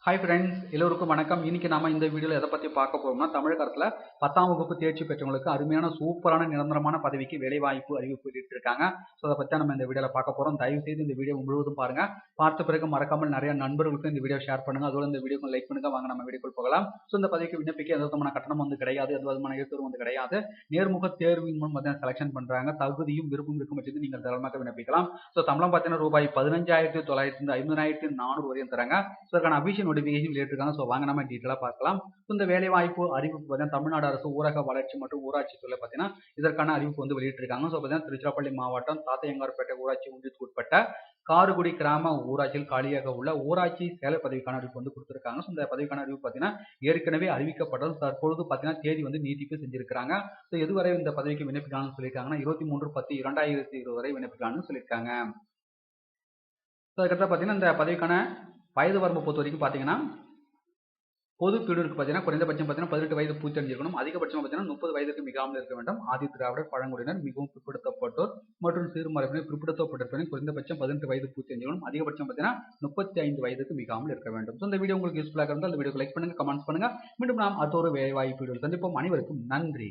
Hi friends, எல்லோருக்கும் வணக்கம். இன்னைக்கு நாம இந்த வீடியோவில் எதை பற்றி பார்க்க போறோம்னா, தமிழக அரசுல 10ஆம் வகுப்பு தேர்ச்சி பெற்றவங்களுக்கு அருமையான சூப்பரான நிரந்தரமான பதவிக்கு வேலைவாய்ப்பு அறிவிப்பு வெளியிட்டிருக்காங்க. ஸோ அதை பற்றி நம்ம இந்த வீடியோவில் பார்க்க போறோம். தயவு செய்து இந்த வீடியோ முழுவதும் பாருங்க. பார்த்த பிறகு மறக்காமல் நிறைய நண்பர்களுக்கும் இந்த வீடியோ ஷேர் பண்ணுங்க. அதோட இந்த வீடியோக்கு லைக் பண்ணுங்க. வாங்க நம்ம வீடியோக்குள் போகலாம். ஸோ இந்த பதவிக்கு விண்ணப்பிக்க எந்த விதமான கட்டணம் வந்து கிடையாது, எந்த விதமான எழுத்தரும் வந்து கிடையாது. நேர்முக தேர்வின் மூலம் பார்த்தீங்கன்னா செலக்ஷன் பண்றாங்க. தகுதியும் விருப்பம் இருக்கும் பட்சத்தில் நீங்கள் தாராளமாக விண்ணப்பிக்கலாம். ஸோ சம்பளம் பார்த்தீங்கன்னா ரூபாய் 15,900 50,400 வரையும் தராங்க. ஸோ அதுக்கான அபிஷியல் நோட்டிஃபிகேஷன் வெளியிட்டிருக்காங்க. ஸோ வாங்க நம்ம டீட்டெயிலாக பார்க்கலாம். இந்த வேலைவாய்ப்பு அறிவிப்பு பார்த்தீங்கன்னா தமிழ்நாடு அரசு ஊரக வளர்ச்சி மற்றும் ஊராட்சி துறை பார்த்தீங்கன்னா இதற்கான அறிவிப்பு வந்து வெளியிட்டிருக்காங்க. ஸோ பார்த்தீங்கன்னா திருச்சிராப்பள்ளி மாவட்டம் தாத்தையங்கார்பேட்டை ஊராட்சி ஒன்றியத்துக்கு உட்பட்ட காருகுடி கிராம ஊராட்சியில் காலியாக உள்ள ஊராட்சி செயலர் பதவிக்கான அறிவிப்பு வந்து கொடுத்திருக்காங்க. ஸோ இந்த பதவிக்கான அறிவிப்பு பார்த்தீங்கன்னா ஏற்கனவே அறிவிக்கப்பட்டது. தற்பொழுது பார்த்தீங்கன்னா தேதி வந்து நீட்டிப்பு செஞ்சிருக்காங்க. ஸோ எதுவரை இந்த பதவிக்கு விண்ணப்பிக்கலாம்னு சொல்லியிருக்காங்கன்னா 23/10/2020 வரை விண்ணப்பிக்கலாம்னு சொல்லியிருக்காங்க. ஸோ அதுக்கப்புறம் பார்த்தீங்கன்னா இந்த பதவிக்கான வயது வரம்பு பொறுத்த வரைக்கும் பார்த்தீங்கன்னா பொது பிரிவினருக்கு பார்த்தீங்கன்னா குறைந்தபட்சம் பார்த்தீங்கன்னா 18 வயது பூர்த்தி அடைஞ்சிருக்கணும். அதிகபட்சம் பார்த்தீங்கன்னா 30 வயதுக்கு மிகாமல் இருக்க வேண்டும். ஆதி திராவிடர், பழங்குடியினர், மிகவும் பிற்படுத்தப்பட்டோர் மற்றும் சிறுமரபினர் பிற்படுத்தப்பட்டிருப்பவர்கள் குறைந்தபட்சம் 18 வயது பூர்த்தி அடைஞ்சிருக்கணும். அதிகபட்சம் பார்த்தீங்கன்னா 35 வயதுக்கு மிகாமல் இருக்க வேண்டும். ஸோ இந்த வீடியோ உங்களுக்கு யூஸ்ஃபுல்லாக இருந்தால் இந்த வீடியோக்கு லைக் பண்ணுங்க, கமெண்ட்ஸ் பண்ணுங்க. மீண்டும் நாம் அடுத்த ஒரு வேலைவாய்ப்பு வீடியோவில் சந்திப்போம். அனைவருக்கும் நன்றி.